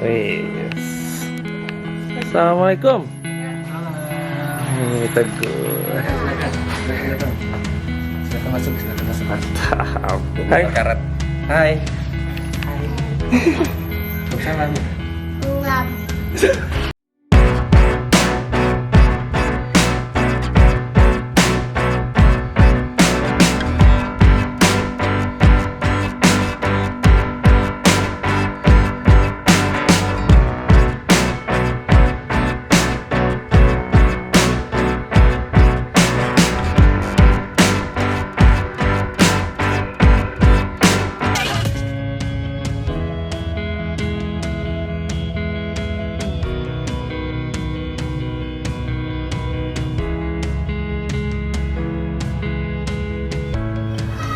Wih. Assalamualaikum. Ini Teguh. Silakan masuk. Mantap. Hai. Karat. Hai. Salam. Ulam.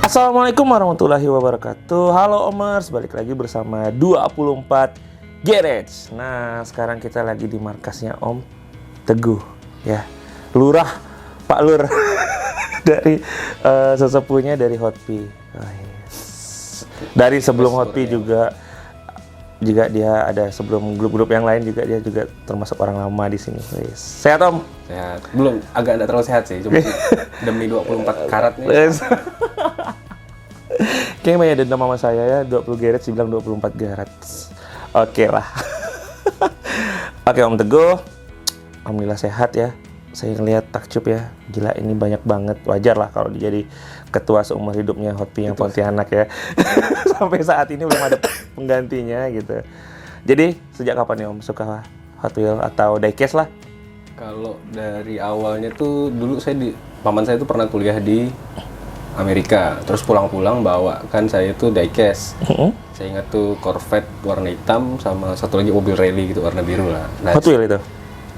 Assalamualaikum warahmatullahi wabarakatuh. Halo Omers, balik lagi bersama 24 Garage. Nah, sekarang kita lagi di markasnya Om Teguh, ya. Lurah, Pak Lur. Dari sesepuhnya dari Hotpi. Oh, yes. Dari sebelum Hotpi juga dia ada sebelum grup-grup yang lain juga dia juga termasuk orang lama di sini. Yes. Sehat Om? Sehat. Belum, agak enggak terlalu sehat sih. Cuma demi 24 karat nih. Yes. Kayaknya banyak dendam sama saya ya, 20 Garage dibilang 24 Garage. Oke lah. Oke Om Teguh, alhamdulillah sehat ya. Saya ngeliat takjub ya, gila ini banyak banget. Wajar lah kalau dia jadi ketua seumur hidupnya Hotpi yang Pontianak ya. Sampai saat ini belum ada penggantinya gitu. Jadi sejak kapan nih Om suka Hot Wheels atau diecast lah? Kalau dari awalnya tuh dulu paman saya tuh pernah kuliah di Amerika, terus pulang-pulang bawa kan saya tuh diecast. Saya ingat tuh Corvette warna hitam sama satu lagi mobil rally gitu warna biru lah. Nah, Hot Wheels itu?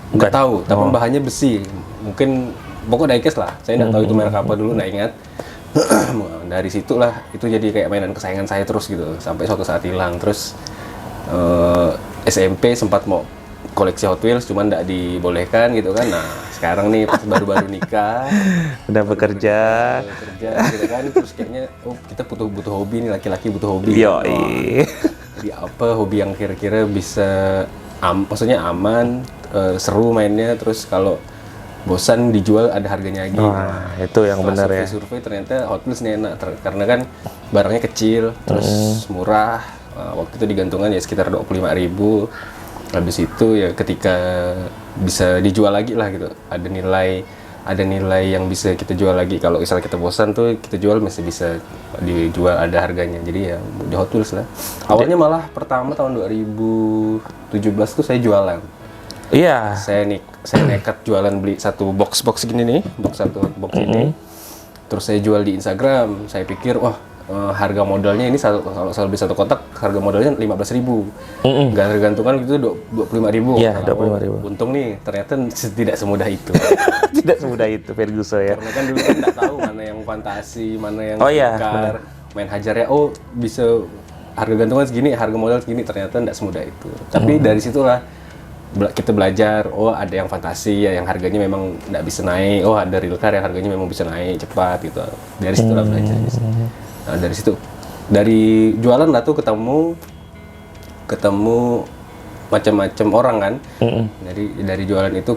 nggak tahu, tapi bahannya besi. Mungkin pokoknya diecast lah. Saya nggak tahu itu merek apa dulu, nggak ingat. Dari situlah itu jadi kayak mainan kesayangan saya terus gitu sampai suatu saat hilang. Terus SMP sempat mau koleksi Hot Wheels, cuman nggak dibolehkan gitu kan. Nah sekarang nih pas baru-baru nikah, Udah bekerja gitu kan, terus kayaknya kita butuh hobi nih, laki-laki butuh hobi. Yoi. Jadi apa hobi yang kira-kira bisa maksudnya aman, seru mainnya, terus kalau bosan dijual ada harganya lagi. Wah, itu yang benar ya. Survei ternyata Hot Wheels ini enak karena kan barangnya kecil, terus murah. Waktu itu digantungan ya sekitar 25.000. Habis itu ya ketika bisa dijual lagi lah gitu, ada nilai yang bisa kita jual lagi. Kalau misalnya kita bosan tuh kita jual masih bisa dijual, ada harganya. Jadi ya di Hot Wheels lah. Awalnya malah pertama tahun 2017 tuh saya jualan. Iya. Saya nekat jualan, beli satu box gini nih, satu box ini. Terus saya jual di Instagram. Saya pikir wah, harga modalnya ini kalau saya beli satu kotak harga modalnya 15.000. Nggak tergantungan gitu 25.000. Iya, 25.000. Untung nih ternyata tidak semudah itu. Tidak semudah itu Ferguson ya. Karena kan dulu kan nggak tahu mana yang fantasi, mana yang iya, kekar. Main hajarnya bisa harga gantungan segini, harga modal segini, ternyata nggak semudah itu. Tapi dari situlah kita belajar, ada yang fantasi ya, yang harganya memang nggak bisa naik, ada real car yang harganya memang bisa naik cepat gitu. Dari situlah belajar. Nah dari situ, dari jualan lah tuh ketemu macam-macam orang kan. Dari jualan itu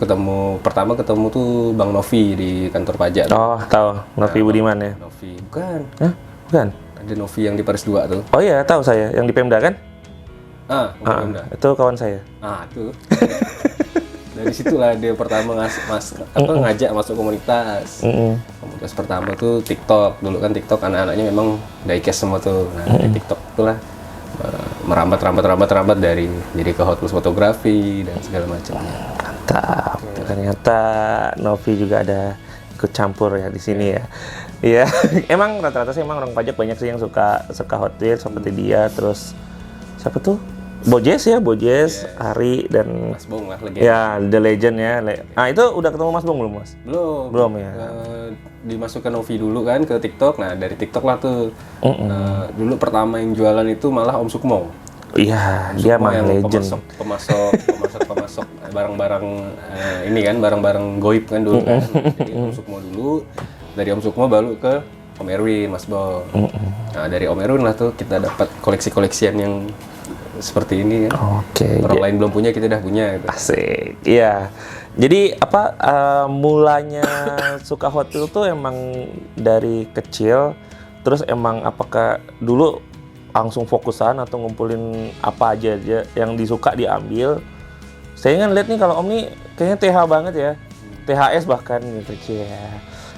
pertama ketemu tuh Bang Novi di kantor pajak. Oh, tahu. Novi Budiman ya. Novi, bukan. Hah? Bukan. Ada Novi yang di Paris 2 tuh. Oh iya, tahu saya. Yang di Pemda kan? Pemda. Itu kawan saya. Tuh. Dari situlah dia pertama ngajak masuk komunitas. Komunitas pertama tuh TikTok. Dulu kan TikTok anak-anaknya memang diecast semua tuh. Nah, dari TikTok itulah merambat dari jadi ke Hot Wheels fotografi dan segala macamnya. Mantap. Ternyata Novi juga ada ikut campur ya di sini ya. Iya. Emang rata-rata sih emang orang pajak banyak sih yang suka Hot Wheels seperti dia. Terus siapa tuh? Bojes, Ari dan Mas Bong lah, legenda. Ya, The Legend ya. Itu udah ketemu Mas Bong belum, Mas? Belum ya. Dimasukkan Novi dulu kan ke TikTok. Nah, dari TikTok lah tuh. Dulu pertama yang jualan itu malah Om Sukmo. Iya, dia mah legend. Pemasok barang-barang ini kan, barang-barang goib kan dulu kan. Jadi Om Sukmo dulu. Dari Om Sukmo baru ke Om Erwin, Mas Bong. Nah, dari Om Erwin lah tuh kita dapat koleksi-koleksian yang seperti ini ya. Oke. Orang lain belum punya, kita udah punya gitu. Asik. Iya. Jadi apa mulanya suka Hot Wheels tuh emang dari kecil, terus emang apakah dulu langsung fokusan atau ngumpulin apa aja yang disuka diambil? Saya kan lihat nih kalau Om nih kayaknya TH banget ya. THS bahkan gitu ya.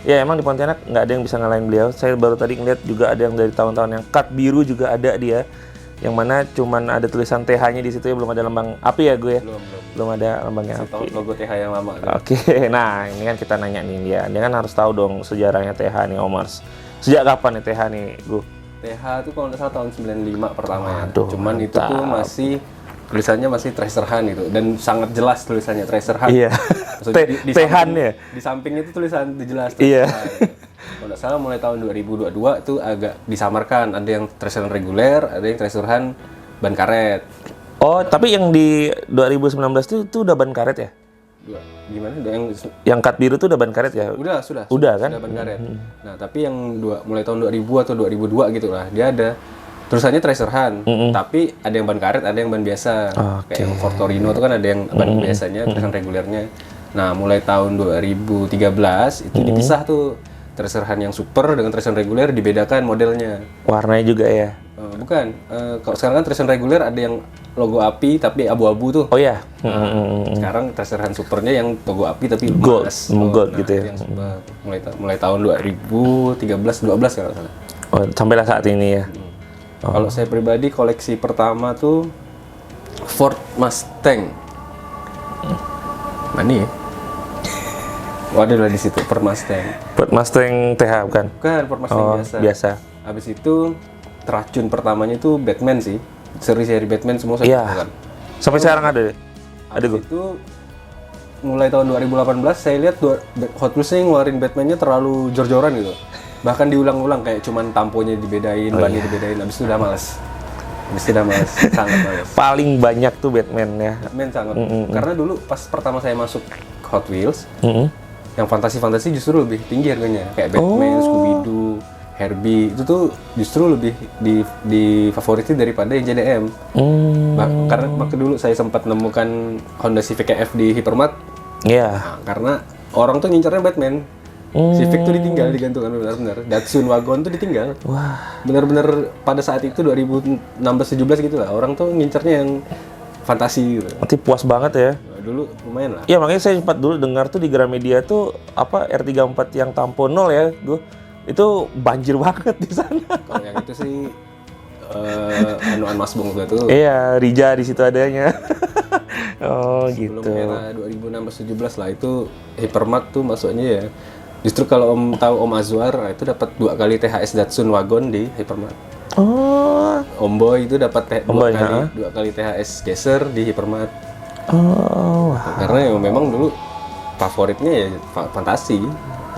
Ya emang di Pontianak nggak ada yang bisa ngalahin beliau. Saya baru tadi ngeliat juga ada yang dari tahun-tahun yang cut biru juga ada dia. Yang mana cuman ada tulisan TH-nya di situ ya, belum ada lambang api ya gue ya. Belum ada lambangnya tahu api. logo TH yang lama. Oke, nah ini kan kita nanya nih dia. Dia kan harus tahu dong sejarahnya TH nih Omars. Sejak kapan nih TH nih gue? TH itu kalau nggak salah tahun 95 pertama ya. Waduh, Cuman itu tuh masih tulisannya masih Treasure Hunt itu, dan sangat jelas tulisannya Treasure Hunt. Iya. Maksudnya TH-an ya? Di samping itu tulisan jelas. Iya. Kalau nggak salah mulai tahun 2022 itu agak disamarkan. Ada yang Treasure Hunt reguler, ada yang Treasure Hunt ban karet. Oh, tapi yang di 2019 itu udah ban karet ya? Gimana? Yang cut biru tuh udah ban karet ya? Sudah Kan? Sudah ban karet. Nah, tapi yang mulai tahun 2000 atau 2002 gitu lah, dia ada tulisannya Treasure Hunt, tapi ada yang ban karet, ada yang ban biasa. Kayak yang Ford Torino itu kan ada yang ban biasanya, Treasure Hunt regulernya. Nah, mulai tahun 2013 itu dipisah tuh. Treasure Hunt yang super dengan Treasure Hunt reguler dibedakan modelnya. Warnanya juga ya? Bukan. Kalau sekarang kan Treasure Hunt reguler ada yang logo api tapi abu-abu tuh. Oh ya? Sekarang Treasure Hunt supernya yang logo api tapi gold, emas. gold gitu ya? Yang mulai tahun 2013-12 kalau nggak salah. Oh, sampailah saat ini ya? Kalau saya pribadi koleksi pertama tuh Ford Mustang. Mana ya? Waduh lah di situ Ford Mustang. Ford Mustang TH bukan? Bukan, Ford Mustang biasa. Habis itu teracun pertamanya itu Batman sih. Seri-seri Batman semua saya temukan. Sampai sekarang ada deh. Ada gue. Itu mulai tahun 2018 saya lihat Hot Wheels ngeluarin Batman-nya terlalu jor-joran gitu. Bahkan diulang-ulang kayak cuman tamponya dibedain, bannya dibedain. Habis itu udah males. Sangat males. Paling banyak tuh Batman ya. Batman sangat. Karena dulu pas pertama saya masuk Hot Wheels, yang fantasi-fantasi justru lebih tinggi harganya. Kayak Batman, Scooby-Doo, Herbie, itu tuh justru lebih difavoriti daripada yang JDM. Karena waktu dulu saya sempat menemukan Honda Civic EF di Hypermart. Iya. Nah, karena orang tuh ngincarnya Batman. Civic tuh ditinggal digantungan benar-benar. Datsun Wagon tuh ditinggal. Wah. Benar-benar pada saat itu 2016-17 gitu lah. Orang tuh ngincarnya yang fantasi gitu. Nanti puas banget ya. Nah, dulu lumayan lah. Iya, makanya saya sempat dulu dengar tuh di Gramedia tuh apa R34 yang tampo 0 ya, gue. Itu banjir banget di sana. Kalau yang itu sih anuan Mas Bung tuh. Iya, Rija di situ adanya. Oh, Sebelum gitu. era 2016-17 lah itu Hypermart tuh masuknya ya. Justru kalau Om tahu Om Azwar itu dapat 2 kali THS Datsun Wagon di Hypermart. Oh. Om Boy itu dapat Boy, 2 kali THS Geser di Hypermart. Oh. Karena yang memang dulu favoritnya ya fantasi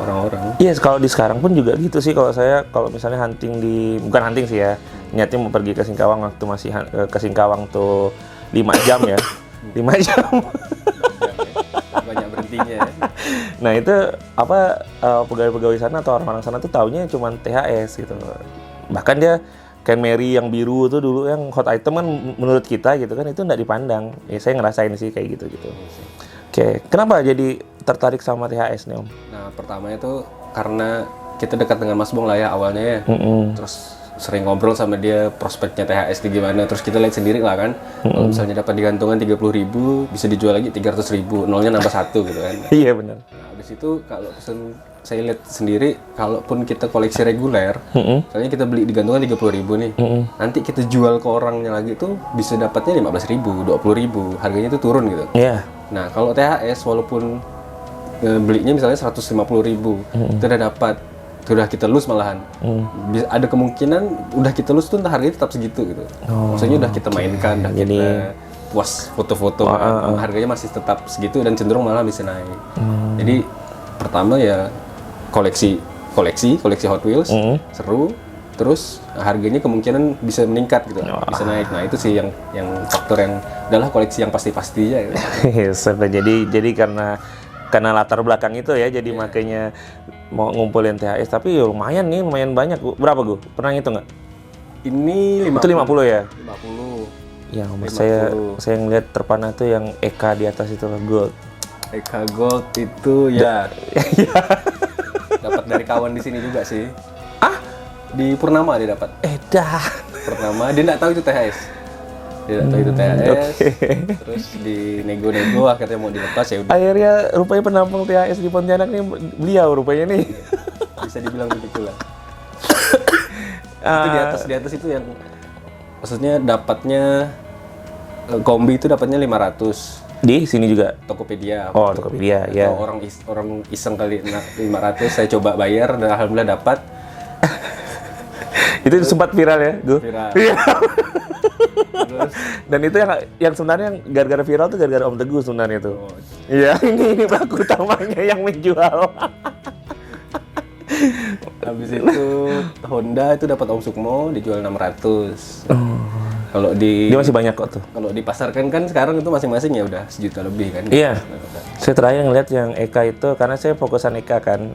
orang-orang. Iya, kalau di sekarang pun juga gitu sih. Kalau saya, kalau misalnya hunting bukan hunting sih ya, niatnya mau pergi ke Singkawang waktu masih ke Singkawang tuh 5 jam ya. 5 jam. Banyak berhentinya ya. Nah itu apa pegawai-pegawai sana atau orang-orang sana tuh taunya cuma THS gitu. Bahkan dia Ken Mary yang biru tuh dulu yang hot item kan menurut kita gitu kan itu nggak dipandang. Ya saya ngerasain sih kayak gitu. Oke, kenapa jadi tertarik sama THS nih Om? Nah pertamanya tuh karena kita dekat dengan Mas Bung lah ya awalnya ya. Terus sering ngobrol sama dia prospeknya THS di gimana, terus kita lihat sendiri lah kan. Kalau misalnya dapat di gantungan 30.000 bisa dijual lagi 300.000, nolnya nambah 1 gitu kan. Iya benar. Nah, habis itu kalau saya lihat sendiri, kalaupun kita koleksi reguler, misalnya kita beli di gantungan 30.000 nih, nanti kita jual ke orangnya lagi tuh bisa dapatnya 15.000, 20.000, harganya itu turun gitu. Iya. Nah kalau THS walaupun belinya misalnya 150.000, itu udah dapat. Udah kita lose malahan. Ada kemungkinan udah kita lose tuh harganya tetap segitu gitu. Maksudnya udah kita mainkan, udah jadi kita puas foto-foto, harganya masih tetap segitu dan cenderung malah bisa naik. Jadi pertama ya koleksi Hot Wheels, seru. Terus harganya kemungkinan bisa meningkat gitu, bisa naik. Nah itu sih yang faktor yang adalah koleksi yang pasti-pastinya. Gitu. jadi karena latar belakang itu ya, jadi makanya mau ngumpulin THS, tapi ya lumayan banyak. Berapa gue? Pernah ngitung nggak? Ini 50. Itu 50 ya? 50. Yang saya ngeliat terpana tuh yang Eka di atas itu loh, gold. Eka Gold itu ya dapat dari kawan di sini juga sih. Di Purnama dia dapat. Dah. Purnama dia nggak tahu itu THS. Dia nggak tahu itu THS. Terus di nego-nego akhirnya mau dilepas ya udah. Akhirnya rupanya penampung THS di Pontianak nih beliau rupanya nih. Bisa dibilang begitulah. Itu di atas itu yang maksudnya dapatnya kombi itu dapatnya 500. Di sini juga. Tokopedia. Oh, Tokopedia, ya. Orang iseng kali 500 saya coba bayar dan alhamdulillah dapat. Itu sempat viral ya, gue. Viral. Terus Dan itu yang sebenarnya gara-gara viral tuh gara-gara Om Teguh sebenarnya tuh. Iya, ini pelaku utamanya yang menjual. habis itu Honda itu dapat Om Sukmo dijual 600. Kalau Dia masih banyak kok tuh. kalau dipasarkan kan sekarang itu masing-masing ya udah 1 juta lebih kan. Iya. Saya terakhir ngeliat yang Eka itu karena saya fokusan Eka kan.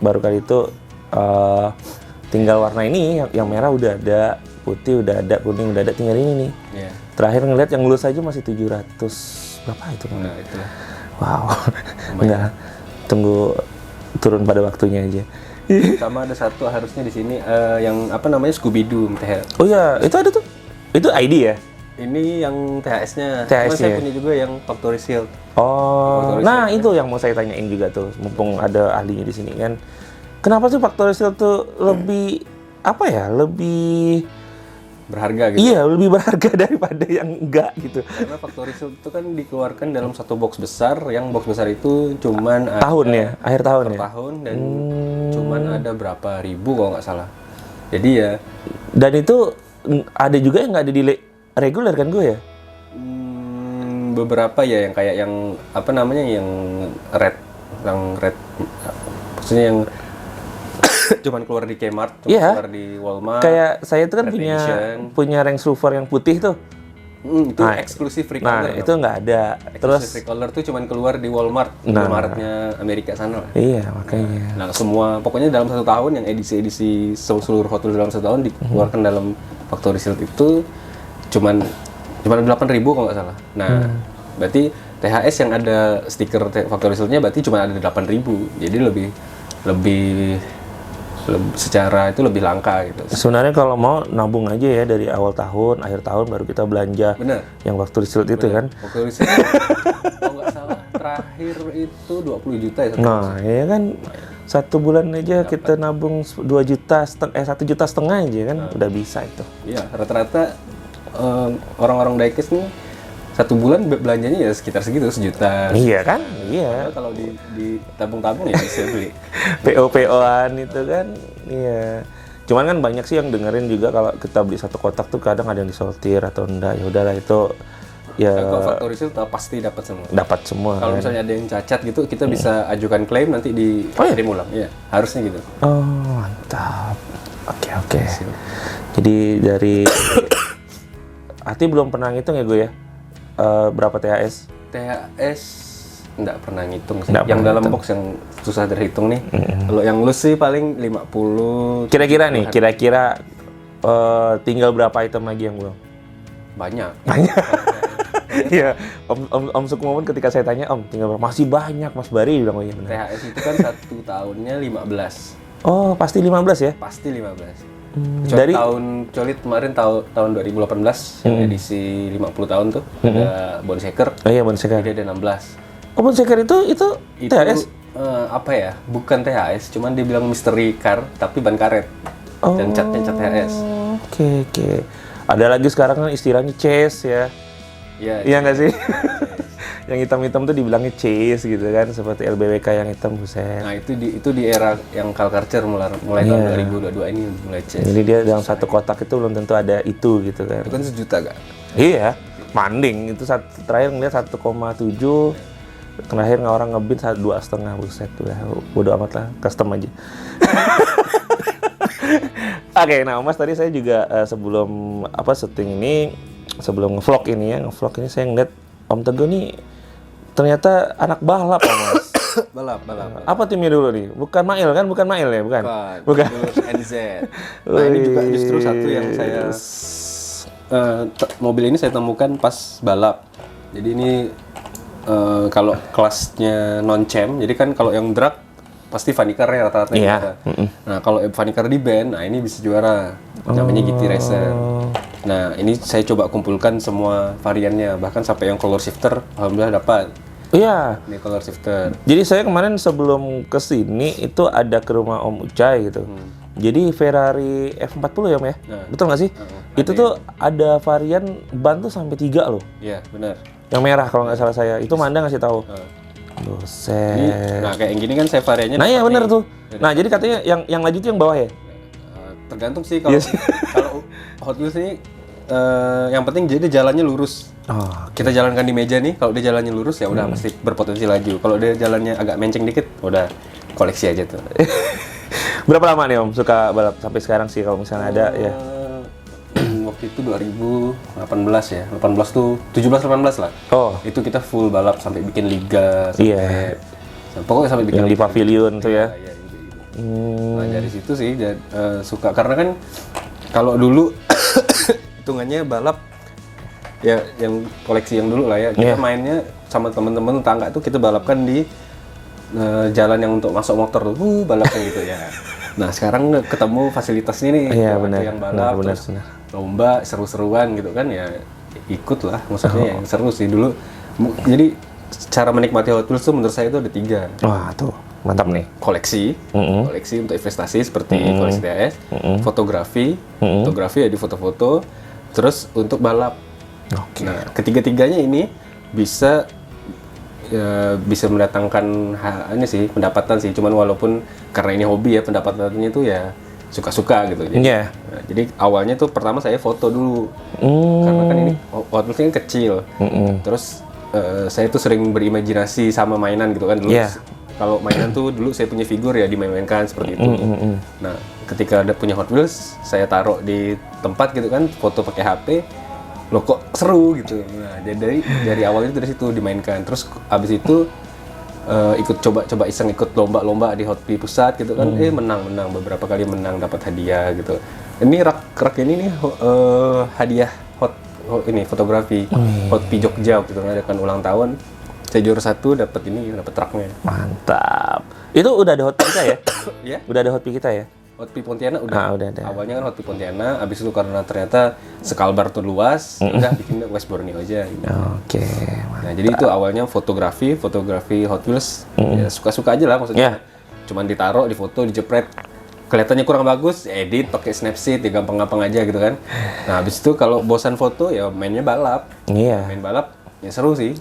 Baru kali itu tinggal warna ini yang merah udah ada, putih udah ada, kuning udah ada, tinggal ini nih. Iya. Terakhir ngeliat yang lulus aja masih 700 berapa itu? Nah, itulah. Wow. Enggak. Tunggu turun pada waktunya aja. Sama ada satu harusnya di sini yang apa namanya Scooby Doo THS. Oh iya, itu ada tuh. Itu ID ya? Ini yang THS-nya. THS-nya. Saya punya juga yang Factory Shield. Oh, nah itu yang mau saya tanyain juga tuh, mumpung ada ahlinya di sini kan. Kenapa sih Factory Shield tuh lebih apa ya? Lebih Berharga gitu. iya, lebih berharga daripada yang enggak gitu. Karena Factory Shield itu kan dikeluarkan dalam satu box besar, yang box besar itu cuman Tahun ya, akhir tahun ya. tahun dan cuman ada berapa ribu kalau nggak salah. Jadi ya Dan itu ada juga yang nggak ada di reguler kan gue ya? beberapa ya yang kayak yang apa namanya yang red, maksudnya yang cuman keluar di Kmart, Iya. keluar di Walmart. Kayak saya itu kan Red Edition. punya Range Rover yang putih tuh. Itu Nah, eksklusif Nah, recolor. itu nggak ada. Terus Exclusive recolor tuh cuman keluar di Walmart, Nah. Walmartnya Amerika sana lah. iya, makanya. Nah, semua pokoknya dalam 1 tahun yang edisi-edisi seluruh Hot Wheels dalam 1 tahun dikeluarkan dalam Factory Shield itu cuman 8.000 kalau nggak salah. Nah, berarti THS yang ada stiker Factory Shield-nya berarti cuma ada 8.000. Jadi lebih secara itu lebih langka gitu. Sebenarnya kalau mau nabung aja ya dari awal tahun, akhir tahun baru kita belanja Bener. yang Factory Shield itu kan. Factory Shield kalau nggak salah terakhir itu 20 juta ya. Nah, ya kan 1 bulan aja kita nabung 1,5 juta aja kan udah bisa itu. Iya, rata-rata orang-orang diecast nih 1 bulan belanjanya ya sekitar segitu 1 juta. Iya kan? Iya. Kalau di tabung-tabung ya bisa beli. PO-PO-an itu kan. Iya. Cuman kan banyak sih yang dengerin juga kalau kita beli 1 kotak tuh kadang ada yang disortir atau enggak. Ya udahlah itu ya Kalau Factory Shield pasti dapat semua. dapat semua. Kalau Kan? misalnya ada yang cacat gitu, kita bisa ajukan klaim nanti dikirim ulang. Iya, harusnya gitu. Oh, mantap. Oke. Jadi dari Ati belum pernah ngitung ya gue ya? Berapa THS? THS nggak pernah ngitung sih. Nggak Yang pernah dalam ngitung. box yang susah terhitung nih. Kalau yang loose sih paling 50. Kira-kira nih, tinggal berapa item lagi yang belum? Banyak. Iya, Om Sukmo pun ketika saya tanya, Om, tinggal berapa? Masih banyak, Mas Bari bilang, oh iya benar. THS itu kan 1 tahunnya 15. Oh, pasti 15 ya? Pasti 15. Dari Kecuali kemarin tahun 2018 yang edisi 50 tahun tuh ada Bonseker. Oh iya, Bonseker. Jadi ada 16. Oh, Bonseker itu THS? Apa ya? Bukan THS, cuman dia bilang mystery car tapi ban karet. Dan catnya cat THS. Oke. Ada lagi sekarang kan istilahnya chase ya. Iya nggak sih? Yang hitam-hitam tuh dibilangnya chase gitu kan, seperti LBWK yang hitam, buset. Nah, itu di era yang car culture mulai tahun 2022 ini mulai chase. Jadi dia dalam 1 kotak itu belum tentu ada itu gitu kan. Itu kan 1 juta gak? Iya, manding itu terakhir ngeliat 1,7, terakhir orang ngebid 2,5, buset udah bodo amat lah, custom aja. Oke, nah Mas tadi saya juga sebelum ngevlog ini saya ngeliat Om Teguh nih ternyata anak balap Mas. balap. Apa timnya dulu nih? Bukan Mail kan? Bukan Mail ya? Bukan. Dulu NZ. Nah, ini juga justru satu yang saya mobil ini saya temukan pas balap. Jadi ini kalau kelasnya non champ, jadi kan kalau yang drag pasti funny car-nya rata-rata Iya. juara. Nah kalau funny car di band, nah ini bisa juara. Namanya GT Racer. Nah ini saya coba kumpulkan semua variannya, bahkan sampai yang color shifter, alhamdulillah dapat. Iya. Ini color shifter. Jadi saya kemarin sebelum kesini itu ada ke rumah Om Ucai gitu. Jadi Ferrari F40 ya Om ya? Nah. Betul nggak sih? Itu tuh ada varian ban tuh sampai 3 loh. Iya benar. Yang merah kalau nggak salah saya. Itu Manda ngasih tahu. Buset. Nah kayak yang gini kan saya variannya. Nah iya dapat bener nih. tuh. Nah jadi katanya yang laju tuh yang bawah ya? Tergantung sih kalau kalau Hot Wheels ini yang penting jadi jalannya lurus. Oh. Kita jalankan di meja nih, kalau dia jalannya lurus ya udah pasti berpotensi laju. Kalau dia jalannya agak menceng dikit, udah koleksi aja tuh. Berapa lama nih Om suka balap sampai sekarang sih kalau misalnya ada ya? Waktu itu 2018 ya, 18 tuh 17-18 lah. Oh. Itu kita full balap sampai bikin liga, sampai pokoknya sampai bikin Yang di pavilion tuh ya? Iya, gitu. Nah dari situ sih suka karena kan kalau dulu hitungannya balap ya yang koleksi yang dulu lah ya kita mainnya sama temen-temen tetangga tuh kita balapkan di jalan yang untuk masuk motor tuh balapnya gitu ya. Nah sekarang ketemu fasilitas ini nih yang balap benar, terus lomba seru-seruan gitu kan ya ikut lah maksudnya yang seru sih dulu. Jadi cara menikmati Hot Wheels tuh menurut saya itu ada 3. Wah tuh mantap nih. Koleksi untuk investasi seperti koleksi TS, fotografi ya di foto-foto, terus untuk balap. Nah, ketiga-tiganya ini bisa mendatangkan ini sih pendapatan sih. Cuman walaupun karena ini hobi ya pendapatannya itu ya suka-suka gitu. Jadi awalnya tuh pertama saya foto dulu karena kan ini Hot Wheels kan kecil. Terus saya tuh sering berimajinasi sama mainan gitu kan dulu. Kalau mainan tuh dulu saya punya figur ya dimainkan seperti itu. Nah, ketika ada punya Hot Wheels, saya taruh di tempat gitu kan, foto pakai HP. Loh kok seru gitu. Nah, jadi dari awal itu dari situ dimainkan. Terus abis itu ikut coba iseng ikut lomba-lomba di Hot Wheels pusat gitu kan. Menang beberapa kali menang dapat hadiah gitu. Ini rak ini nih hadiah ini fotografi Hot Wheels Jogja gitu kan adakan ulang tahun. Saya juara 1 dapat truknya. Mantap. Itu udah ada Hot Wheels kita ya? Iya. Udah ada Hot Wheels kita ya? Hot Wheels Pontianak udah. Udah ada. Awalnya kan Hot Wheels Pontianak, abis itu karena ternyata Sekalbar tuh luas, udah bikin West Borneo aja. Gitu. Oke. Nah jadi itu awalnya fotografi Hot Wheels, ya suka-suka aja lah maksudnya. Cuman ditaruh, difoto, dijepret, kelihatannya kurang bagus, edit pakai Snapseed, ya gampang-gampang aja gitu kan. Nah habis itu kalau bosan foto ya mainnya balap. Iya. Main balap. Ya seru sih.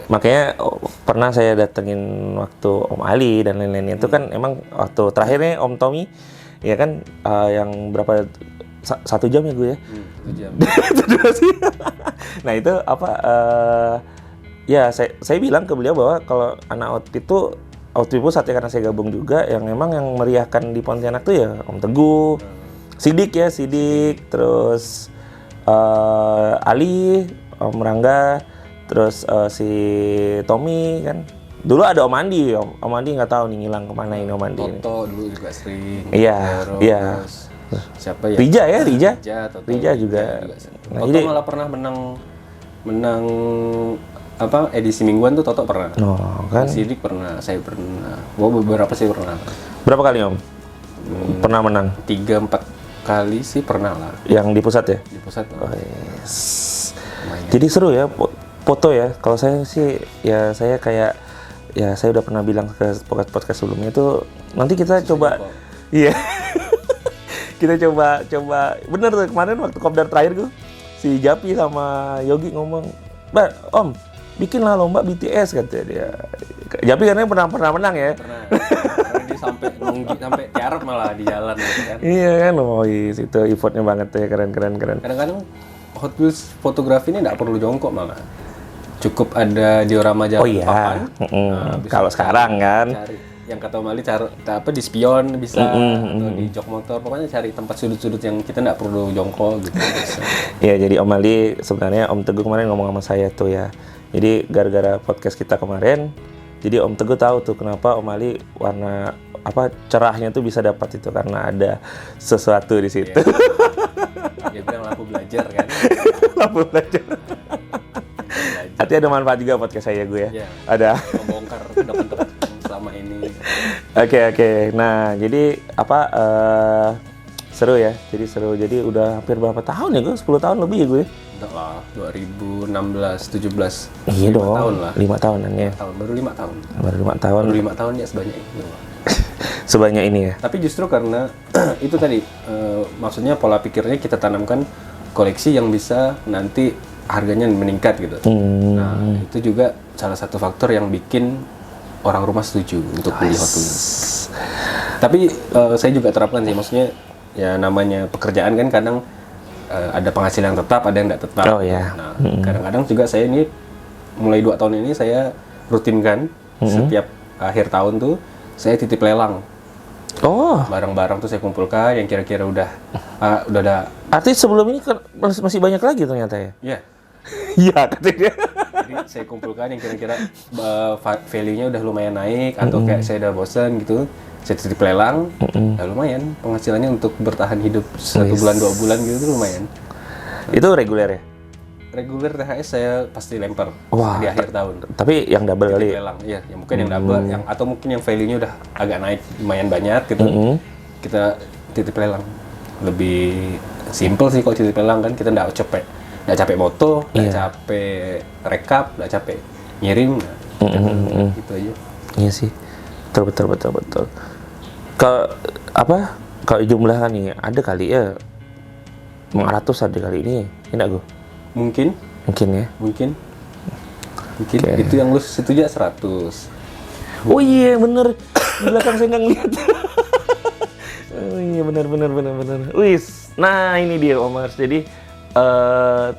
Makanya pernah saya datengin waktu Om Ali dan lain-lain itu kan emang waktu terakhirnya Om Tommy ya kan yang berapa 1 jam ya gue ya? 1 jam. Sih. Nah itu apa? Ya saya bilang ke beliau bahwa kalau anak outfit pusat ya karena saya gabung juga yang memang yang meriahkan di Pontianak tuh ya Om Teguh, Sidik, terus Ali, Om Rangga. Terus si Tommy kan dulu ada Om Andi nggak tahu nih ngilang kemana ini Om Andi ini. Toto dulu juga sering. Iya. Siapa ya? Rija juga. Nah, Toto malah pernah menang apa edisi mingguan tuh Toto pernah. Oh kan. Sidik pernah, saya pernah. Beberapa sih pernah. Berapa kali Om? Pernah menang? 3-4 kali sih pernah lah. Yang di pusat ya? Di pusat. Oh, yes. Jadi seru ya. Foto ya, kalau saya sih ya saya kayak ya saya udah pernah bilang ke podcast sebelumnya itu nanti kita coba kita coba bener tuh kemarin waktu kopdar terakhir gue si Japi sama Yogi ngomong, "Mbak, Om, bikinlah lomba BTS," katanya dia. Japi karena pernah menang ya. Pernah dia sampai tiarap malah di jalan gitu kan. Iya kan, itu effortnya banget ya, keren. Kadang-kadang Hot Wheels fotografi ini nggak perlu jongkok malah. Cukup ada diorama jalan papan. Nah, kalau sekarang kan. Cari yang kata Mali di spion bisa atau di jok motor, pokoknya cari tempat sudut-sudut yang kita nggak perlu jongkok gitu. Iya, jadi Om Ali sebenarnya Om Teguh kemarin ngomong sama saya tuh ya. Jadi gara-gara podcast kita kemarin, jadi Om Teguh tahu tuh kenapa Om Ali warna cerahnya tuh bisa dapat itu karena ada sesuatu di situ. Dia bilang lampu belajar kan. belum belajar. Arti ada manfaat juga podcast saya gue ya. Iya. Ada. Membongkar teman-teman selama ini. Oke. Nah, jadi apa seru ya. Jadi seru. Jadi udah hampir berapa tahun ya gue? 10 tahun lebih ya gue. Udah lah, 2016, 17. Iya 5 dong. tahun lah. 5 tahunan ya. Baru 5 tahun. Baru 5 tahun. Baru 5 tahun ya sebanyak itu. Sebanyak ini ya. Tapi justru karena itu tadi, maksudnya pola pikirnya kita tanamkan koleksi yang bisa nanti harganya meningkat gitu. Nah, itu juga salah satu faktor yang bikin orang rumah setuju untuk beli Hot Wheels. Tapi saya juga terapkan sih, maksudnya ya namanya pekerjaan kan kadang ada penghasilan tetap, ada yang nggak tetap. Oh ya. Nah, kadang-kadang juga saya ini mulai 2 tahun ini saya rutinkan setiap akhir tahun tuh saya titip lelang. Oh. Barang-barang tuh saya kumpulkan yang kira-kira udah ada. Artinya sebelum ini kan masih banyak lagi ternyata ya? Iya. Iya katanya. Jadi saya kumpulkan yang kira-kira value-nya udah lumayan naik atau kayak saya udah bosan gitu. Saya titip lelang, ya lumayan penghasilannya untuk bertahan hidup 1 bulan 2 bulan gitu tuh lumayan. Itu reguler ya? Reguler THS saya pasti lempar Wah, di akhir tahun. Tapi yang double Titip kali. lelang, iya, yang mungkin yang double, yang atau mungkin yang value-nya udah agak naik lumayan banyak gitu. Kita titip lelang. Lebih simple sih kalau titip lelang kan, kita nggak capek moto, nggak capek rekap, nggak capek ngirim, gitu aja. Iya sih, betul. Kalau jumlah nih ada kali ya 500 ada kali ini, enggak gue? Mungkin ya. Mungkin. Itu yang lu setuju 100. Oh iya bener, di belakang saya nggak ngeliat. Oh iya bener. Wis, nah ini dia Omars. Jadi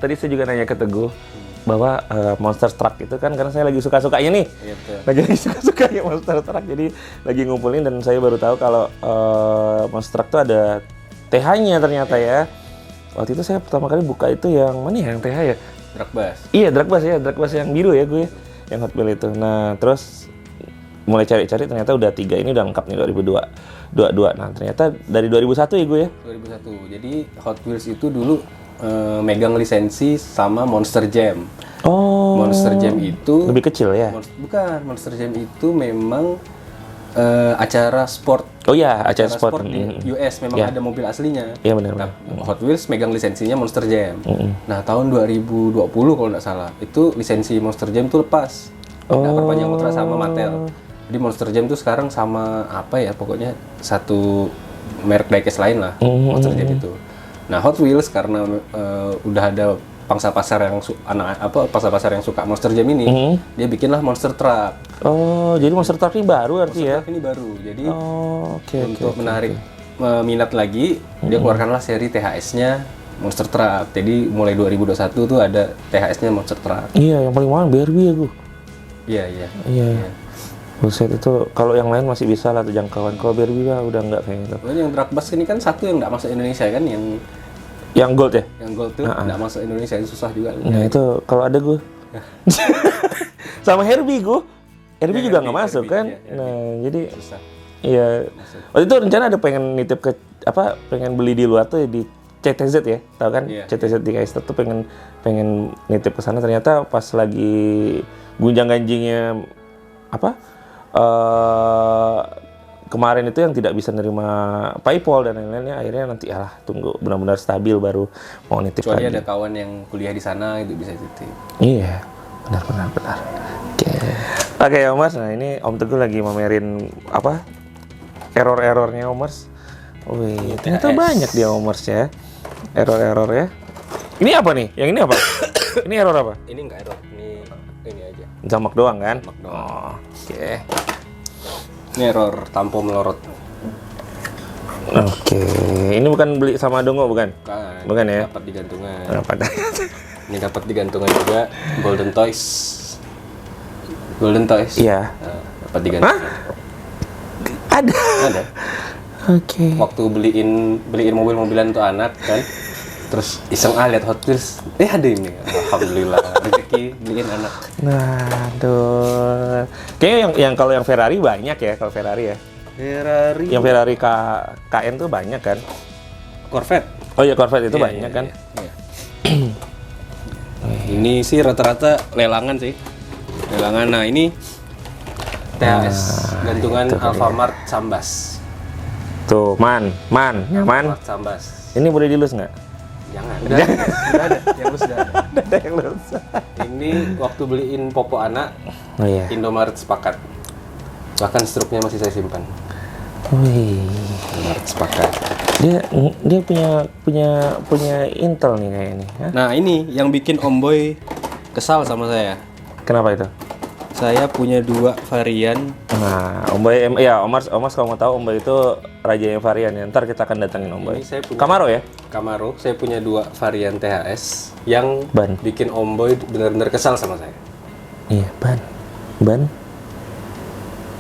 tadi saya juga nanya ke Teguh bahwa Monster Truck itu kan karena saya lagi suka-sukanya nih. Lagi suka-sukanya Monster Truck. Jadi lagi ngumpulin dan saya baru tahu kalau Monster Truck itu ada TH-nya ternyata ya. Waktu itu saya pertama kali buka itu yang mana ya, yang TH ya? Drag Bus. Iya, Drag Bus yang biru ya gue, yang Hot Wheels itu. Nah, terus mulai cari-cari ternyata udah 3 ini udah lengkap nih 2022. Nah, ternyata dari 2001 ya gue ya. 2001. Jadi Hot Wheels itu dulu megang lisensi sama Monster Jam. Oh. Monster Jam itu lebih kecil ya? Bukan, Monster Jam itu memang acara sport. Oh iya, acara sport di US memang ada mobil aslinya. Iya benar. Nah, Hot Wheels megang lisensinya Monster Jam. Nah, tahun 2020 kalau nggak salah, itu lisensi Monster Jam itu lepas. Nggak perpanjang kontrak sama Mattel. Jadi Monster Jam itu sekarang sama apa ya, pokoknya satu merek diecast lain lah, Monster Jam itu. Nah, Hot Wheels karena udah ada pangsa pasar yang suka Monster Jam ini, dia bikinlah Monster Truck. Oh, jadi Monster Truck ini baru arti ya? Monster Truck ini baru. Jadi untuk menarik minat lagi, dia keluarkanlah seri THS-nya Monster Truck. Jadi mulai 2021 tuh ada THS-nya Monster Truck. Iya, yang paling mahal BRB ya gue. Iya. Buset itu, kalau yang lain masih bisa lah tuh jangkauan. Kalau BRB lah udah enggak kayaknya itu. Yang Drag Bus ini kan satu yang nggak masuk Indonesia kan, yang gold ya? Yang gold tuh nggak masuk Indonesia, itu susah juga. Nah itu kalau ada gue. Sama Herbie gue. Herbie juga nggak masuk kan? Nah jadi susah. Iya. Waktu itu rencana ada pengen nitip ke pengen beli di luar tuh di CTZ ya, tahu kan? CTZ di Kaiser tuh pengen nitip ke sana, ternyata pas lagi gunjang-ganjingnya kemarin itu yang tidak bisa nerima PayPal dan lain-lainnya, akhirnya nanti tunggu benar-benar stabil baru mau nitip lagi. Kecuali ada kawan yang kuliah di sana itu bisa titip. Iya, benar. Oke, Om Mars. Nah ini Om Teguh lagi mamerin error-errornya Om Mars. Wih, ternyata banyak dia Om Mars ya. Error ya. Ini apa nih? Yang ini apa? Ini error apa? Ini nggak error, ini aja. Jamak doang kan? Jamak doang. Oh, oke. Ini error tampo melorot. Oke. Ini bukan beli sama Dongo bukan? Bukan ya? Dapat di gantungan. Ini dapat di gantungan juga Golden Toys. Iya. Dapat di gantungan. Ada. Oke. Waktu beliin mobil-mobilan untuk anak kan. Terus iseng lihat Hot Wheels, ada ini. Alhamdulillah, rezeki beliin anak. Nah, aduh. Kayaknya yang kalau yang Ferrari banyak ya, kalau Ferrari ya. Yang Ferrari KN tuh banyak kan? Corvette. Oh iya, Corvette itu banyak kan? Iya. Ini sih rata-rata lelangan sih. Lelangan. Nah, ini THS gantungan Alfamart Sambas. Tuh, man, nyaman. Alfamart Sambas. Ini boleh dilus nggak? Jangan. Udah ada. Yang lu sudah ada. Ada yang lulus. Ini waktu beliin popo anak, Oh iya. Indomaret sepakat. Bahkan struknya masih saya simpan. Wih. Indomaret sepakat. Dia punya Intel nih kayaknya. Hah? Nah, ini yang bikin Om Boy kesal sama saya. Kenapa itu? Saya punya 2 varian. Nah, Om Boy, ya Om Mars kalau mau tahu Om Boy itu raja yang varian ya. Ntar kita akan datangin Om Boy. Ini saya punya Camaro ya? Camaro. Saya punya 2 varian THS yang Ban. bikin Om Boy benar-benar kesal sama saya. Iya, ban.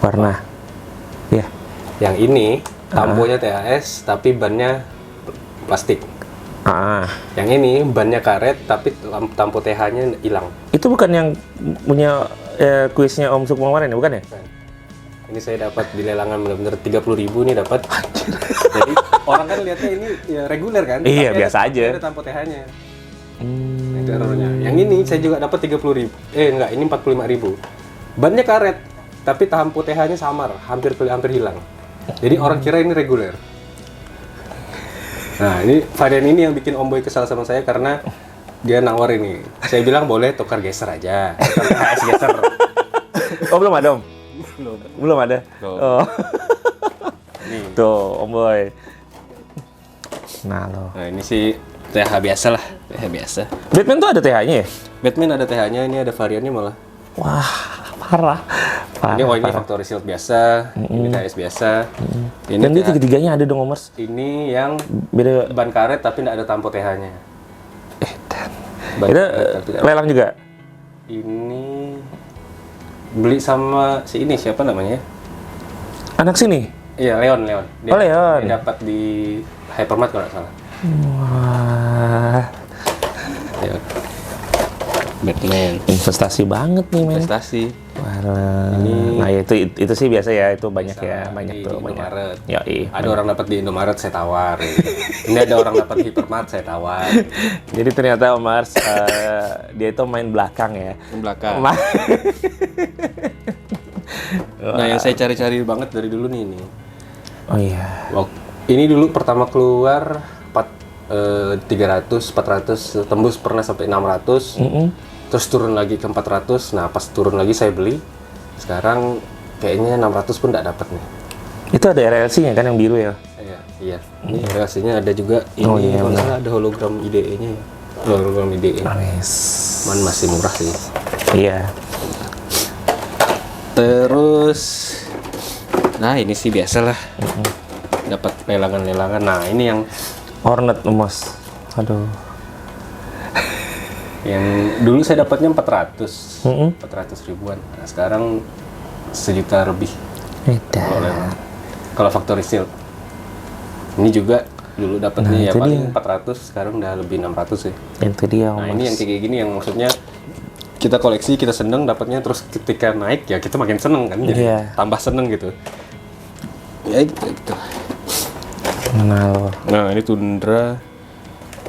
Warna. Ya. Yang ini tamponya THS tapi bannya plastik. Yang ini bannya karet tapi tampo TH-nya hilang. Itu bukan yang punya kuisnya Om Sukma kemarin ya, bukan ya? Ini saya dapat di lelangan benar-benar 30.000 nih dapat. Jadi orang kan lihatnya ini ya reguler kan? Iya, Tapi biasa aja. Ada tampo TH-nya. Itu errornya. Yang ini saya juga dapat 30.000. Enggak, ini 45.000. Bannya karet, tapi tampo TH-nya samar, hampir hilang. Jadi orang kira ini reguler. Nah, ini varian ini yang bikin Om Boy kesal sama saya karena dia nawarin nih. Saya bilang boleh tukar geser aja. Tukar THS geser. Oh, belum ada Om? Belum ada? Belum. Oh. Nih. Tuh, Om Boy. Nah, lo. Nah, ini sih TH biasa lah, TH biasa. Batman tuh ada TH-nya ya? Batman ada TH-nya, ini ada variannya malah. Wah, parah. Ini factory shield biasa, ini THS biasa. Ini Dan dia TH tiga-tiganya ada dong, Om Mars. ini yang Beda. ban karet tapi tidak ada tampo TH-nya. Ban Itu karet tapi tidak ada. lelang juga. Ini beli sama si ini siapa namanya? Anak sini. Iya, Leon. Oh, Leon. Dia dapat di Hypermart kalau nggak salah. Wah, Leon. Batman. investasi banget nih, men. Investasi. Walah. Ini- Nah, itu sih biasa ya, itu banyak Biasa, ya, banyak di tuh, banyak. Indomaret. Ya, iya. Ada orang dapat di Indomaret saya tawar. Ini ada orang dapat di Hypermart saya tawar. Jadi ternyata Om Mars dia itu main belakang ya. Yang belakang. Ma- Nah, yang saya cari-cari banget dari dulu nih ini. Oh iya. Ini dulu pertama keluar 300, 400, tembus pernah sampai 600. Terus turun lagi ke 400. Nah, pas turun lagi saya beli. Sekarang kayaknya 600 pun tidak dapat nih. Itu ada RLC-nya kan yang biru ya? Iya. Ini hasilnya ada juga. Ini Oh, iya, kalau benar. salah ada hologram IDE-nya ya. Hologram IDE. Nice. Man masih murah sih. Iya. Terus, nah ini sih biasa lah. Dapat lelangan-lelangan. Nah, ini yang Hornet, Om Mas. Aduh. dulu saya dapatnya 400. Mm-mm. 400 ribuan. Nah, sekarang 1 juta lebih. Kalau Beda. lelang. Kalau factory shield. Ini juga dulu dapatnya ya itu paling dia. 400, sekarang udah lebih 600 sih. Itu dia, Om Nah, Mas. ini yang kayak gini yang maksudnya kita koleksi, kita seneng dapatnya, terus ketika naik ya kita makin seneng kan, jadi Iya. tambah seneng gitu. Ya gitu. Nah, lo. Nah, ini Tundra.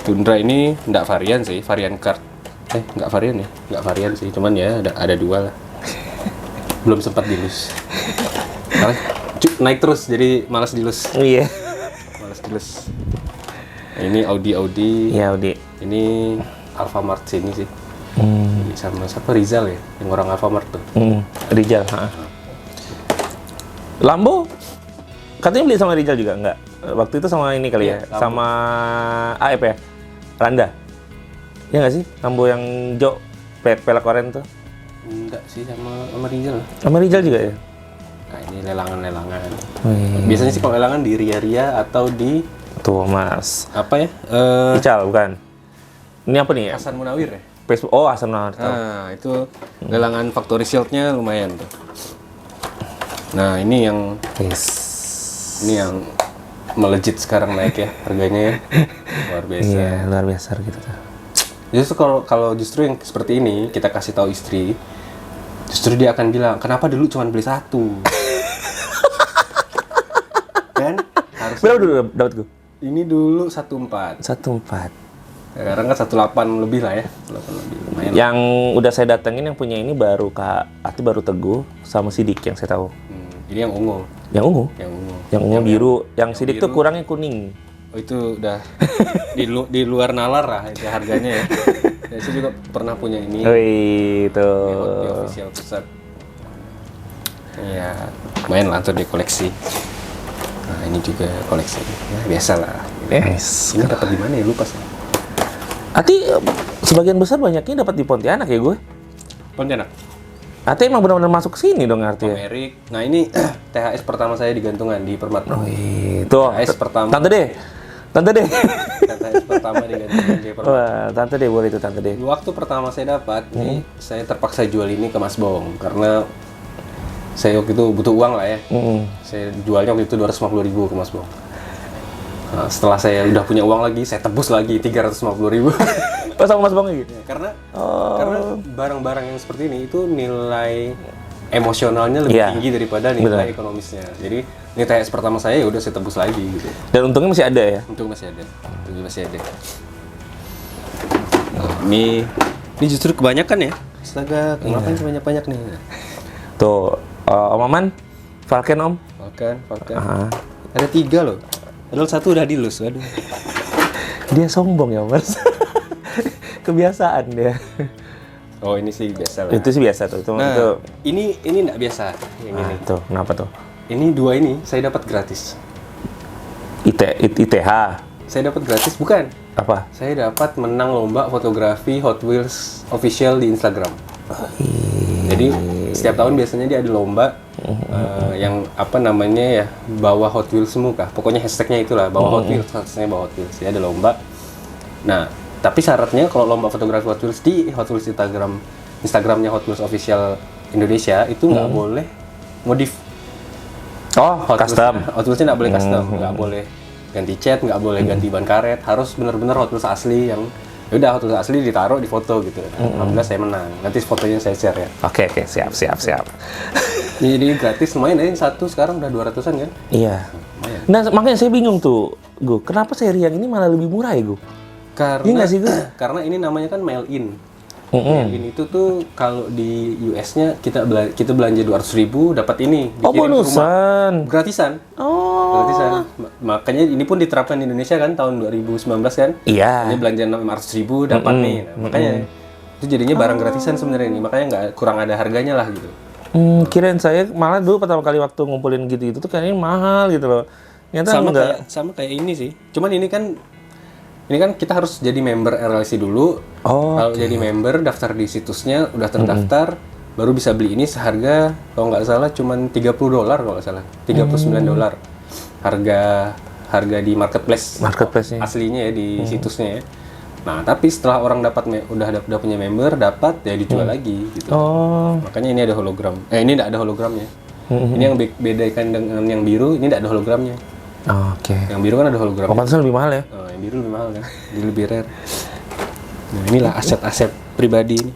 Tundra ini enggak varian sih, varian kart. Enggak varian ya? Enggak varian sih, cuman ya ada 2 lah. Belum sempat dilus. Karena naik terus jadi malas dilus. Iya. Malas dilus. Nah, ini Audi. Iya, Udi. Ini Alfamart sini sih. Hmm. Ini sama siapa, Rizal ya? Yang orang Alfamart tuh. Rijal, Lambo katanya beli sama Rijal juga enggak? Waktu itu sama ini kali Iya, ya, Lambo. sama AF ya, Randa. Ya nggak sih, Lambo yang jok pelek oren tuh, Enggak sih, sama Rizal. sama Rijal juga ya. Nah, ini lelangan-lelangan. Wih, Biasanya sih kalau lelangan di Ria-Ria atau di tuh Mas, apa ya? Ical bukan? Ini apa nih ya? Hasan Munawir ya? Facebook, oh Asam Nawar. Nah, itu lelangan factory shield-nya lumayan tuh. Nah, ini yang melejit sekarang naik ya harganya ya. Luar biasa. Iya, luar biasa gitu tuh. Justru kalau justru yang seperti ini kita kasih tahu istri, justru dia akan bilang, "Kenapa dulu cuma beli 1?" Kan? Harus Berapa dulu dapat gue? ini dulu 1.4. 1.4. Sekarang kan 18 lebih lah ya. 18 lebih lumayan. Yang udah saya datengin yang punya ini baru Kak Ati, baru Teguh sama Sidik yang saya tahu. Ini yang ungu. Yang ungu? Yang ungu. Yang ungu biru, yang Sidik tuh biru. kurangnya kuning. Oh itu udah di luar nalar lah itu harganya ya. Ya, saya juga pernah punya ini. Wih, Di tuh. official pusat. Ya, lumayan lah untuk di koleksi. Nah ini juga koleksi. Ya biasa lah. Yes. Ini dapat di mana ya lupa sih. Ati sebagian besar banyaknya dapat di Pontianak ya gue. Pontianak. Ati emang benar-benar masuk ke sini dong artinya. Amerik. Nah ini THS pertama saya di gantungan di Permat. Wih, tuh. THS pertama. Tante deh. Tante deh. THS pertama di gantungan di Permat. Wah, tante deh boleh itu tante deh. Waktu pertama saya dapat, nih saya terpaksa jual ini ke Mas Bong karena saya waktu itu butuh uang lah ya. Saya jualnya waktu itu 250.000 ke Mas Bong. Nah, setelah saya udah punya uang lagi, saya tebus lagi 350.000. Pas sama Mas Bang gitu. karena barang-barang yang seperti ini itu nilai emosionalnya lebih Iya. tinggi daripada nilai Benar. ekonomisnya. Jadi ini THS pertama saya ya udah saya tebus lagi gitu. Dan untungnya masih ada ya. Untung masih ada. Untung masih ada. Nah, ini justru kebanyakan ya. Astaga, kenapa ini banyak-banyak nih? Tuh, Om Aman, Falcon Om. Falcon. Ah. Ada 3 loh. Padahal 1 udah dilus, waduh. Dia sombong ya, Mas. Kebiasaan dia. Oh ini sih biasa lah. Itu sih biasa tuh. Itu, Nah, itu. ini nggak biasa yang Nah, ini. tuh, kenapa tuh? Ini 2 ini saya dapat gratis. ITH. Saya dapat gratis bukan? Apa? Saya dapat menang lomba fotografi Hot Wheels official di Instagram. Jadi setiap tahun biasanya dia ada lomba yang apa namanya ya bawa Hot Wheels semua kah? Pokoknya hashtagnya itulah bawa Hot Wheels, hashtagnya bawa Hot Wheels. Ya ada lomba. Nah tapi syaratnya kalau lomba fotografi Hot Wheels di Hot Wheels Instagramnya Hot Wheels official Indonesia itu nggak boleh modif. Oh, custom. Hot Wheels-nya nggak boleh custom, nggak boleh ganti cat, nggak boleh ganti ban karet, harus benar-benar Hot Wheels asli yang udah Hot Wheels asli ditaruh di foto gitu. Alhamdulillah saya menang. Nanti fotonya saya share ya. Oke, siap. Jadi gratis lumayan ya, satu sekarang udah 200-an kan? Iya. Nah, makanya saya bingung tuh, Gu. Kenapa seri yang ini malah lebih murah ya, Gu? Iya Karena nggak sih, Gu? karena ini namanya kan mail in. Mail in itu tuh kalau di US-nya kita belanja 200.000 dapat ini Oh, dikirim ke rumah. bonusan. Gratisan. Oh. Gratisan. Makanya ini pun diterapkan di Indonesia kan tahun 2019 kan. Iya. Ini belanja 500.000 dapat nih. Nah, makanya itu jadinya barang gratisan sebenarnya ini. Makanya nggak kurang ada harganya lah gitu. Kirain saya malah dulu pertama kali waktu ngumpulin gitu-gitu tuh kayaknya mahal gitu loh. Ternyata enggak. Sama kayak ini sih. Cuman ini kan kita harus jadi member RLC dulu. Oh. Kalau jadi member daftar di situsnya udah terdaftar baru bisa beli ini seharga kalau nggak salah cuman $30 kalau nggak salah. $39. Harga di Marketplace-nya. aslinya ya di situsnya ya. Nah, tapi setelah orang udah punya member, dapat ya dijual lagi gitu. Oh. Makanya ini ada hologram. Ini nggak ada hologramnya. Ini yang bedakan dengan yang biru, ini nggak ada hologramnya. Oke. Yang biru kan ada hologram. Oh, pantesan lebih mahal ya? Yang biru lebih mahal kan, jadi lebih rare. Nah, inilah aset-aset pribadi ini.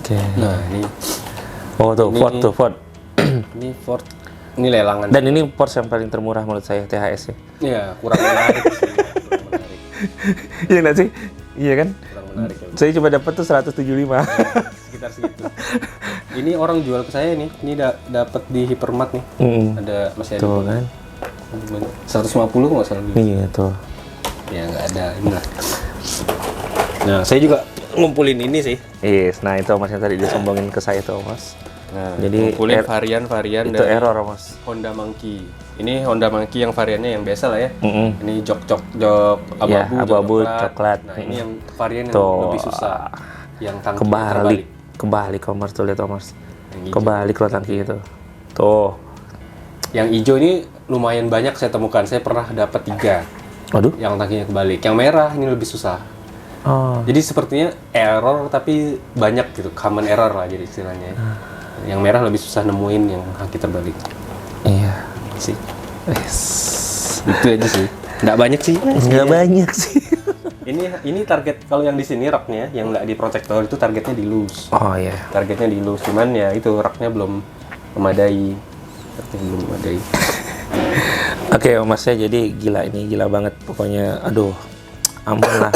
Oke. Nah, ini Oh, tuh, Ford. ini Ford. Ini lelangan. Dan ini Porsche yang paling termurah menurut saya, THS ya. Iya, kurang menarik sih. Kurang menarik. Iya nggak sih? Iya kan? Kurang menarik. Ya. Saya coba dapat tuh 175. Sekitar segitu. Ini orang jual ke saya nih. Ini dapat di Hypermart nih. Masih ada. Tuh kan? 150 nggak salah. Iya tuh. Ya nggak ada inilah. Nah, saya juga ngumpulin ini sih. Yes, nah itu Mas yang tadi disombongin ke saya tuh Mas. Nah, Jadi ngumpulin varian-varian itu dari error Mas. Honda Monkey. Ini Honda Monkey yang variannya yang biasa lah ya. Ini jok abu-abu, Ya, jok abu-abu, coklat. Nah, ini yang varian yang Tuh. lebih susah. Yang tangki Kebalik Mas tuh lihat Mas. Yang hijau. Kebalik loh tangki itu. Tuh. Yang hijau ini lumayan banyak saya temukan. Saya pernah dapat 3 Waduh. yang tangkinya kebalik. Yang merah ini lebih susah. Oh. Jadi sepertinya error tapi banyak gitu, common error lah jadi istilahnya. Yang merah lebih susah nemuin yang kaki terbalik. Iya. Sih. Yes. Itu aja sih. Nggak banyak sih. Nggak banyak sih. Ini target kalau yang di sini raknya yang nggak di protektor itu targetnya di loose. Oh iya. Targetnya di loose, cuman ya itu raknya belum memadai. Raknya belum memadai. Oke Mas, saya jadi gila banget pokoknya. Aduh. Ampun lah.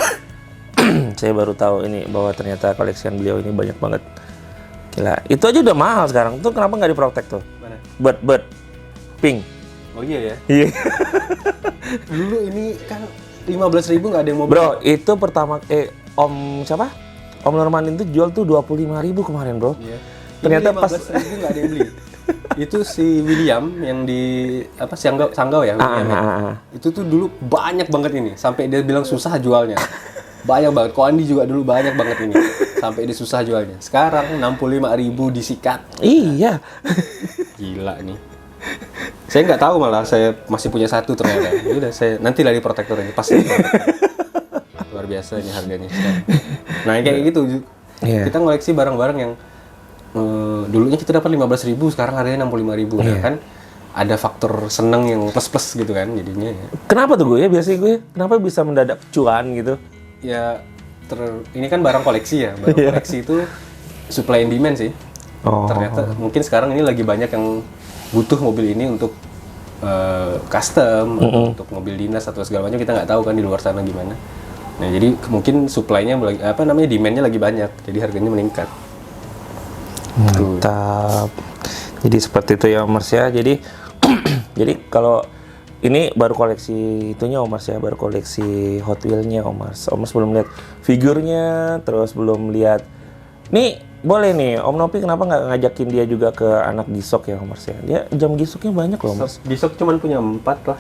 Saya baru tahu ini bahwa ternyata koleksian beliau ini banyak banget. Gila, itu aja udah mahal sekarang. Tuh kenapa nggak diprotek tuh? Mana? Bird, pink. Oh iya ya. Iya. Dulu ini kan 15.000 nggak ada yang mau beli. Bro, itu pertama Om siapa? Om Norman itu jual tuh 25.000 kemarin, bro. Iya. Ternyata Ini pas 15.000 nggak ada yang beli. Itu si William yang di apa Sanggau ya, William ya? Itu tuh dulu banyak banget ini, sampai dia bilang susah jualnya. Banyak banget. Ko Andi juga dulu banyak banget ini, sampai dia susah jualnya. Sekarang 65.000 disikat. Iya. Gila nih. Saya nggak tahu, malah saya masih punya satu ternyata. Ya udah, saya nanti lari protektor ini pasti. Luar biasa ini harganya. Nah kayak gitu. Iya. Kita ngoleksi barang-barang yang dulunya kita dapat 15.000, sekarang harganya 65.000. Nah kan ada faktor seneng yang plus-plus gitu kan jadinya. Ya. Kenapa tuh gue ya? Biasanya gue kenapa bisa mendadak cuan gitu? Ya ini kan barang koleksi ya. Barang koleksi itu supply and demand sih. Oh. Ternyata mungkin sekarang ini lagi banyak yang butuh mobil ini untuk custom, atau untuk mobil dinas atau segala macam, kita nggak tahu kan di luar sana gimana. Nah jadi mungkin supply-nya demand-nya lagi banyak, jadi harganya meningkat. Mantap. Jadi seperti itu ya Omers ya. Jadi jadi kalau ini baru koleksi itunya Omers ya, baru koleksi Hot Wheel-nya Omers. Omers belum lihat figurnya, terus belum lihat. Nih boleh nih, Om Nopi kenapa nggak ngajakin dia juga ke anak Gisok ya Omers ya? Dia jam Gisoknya banyak loh Omers. Gisok cuma punya 4 lah.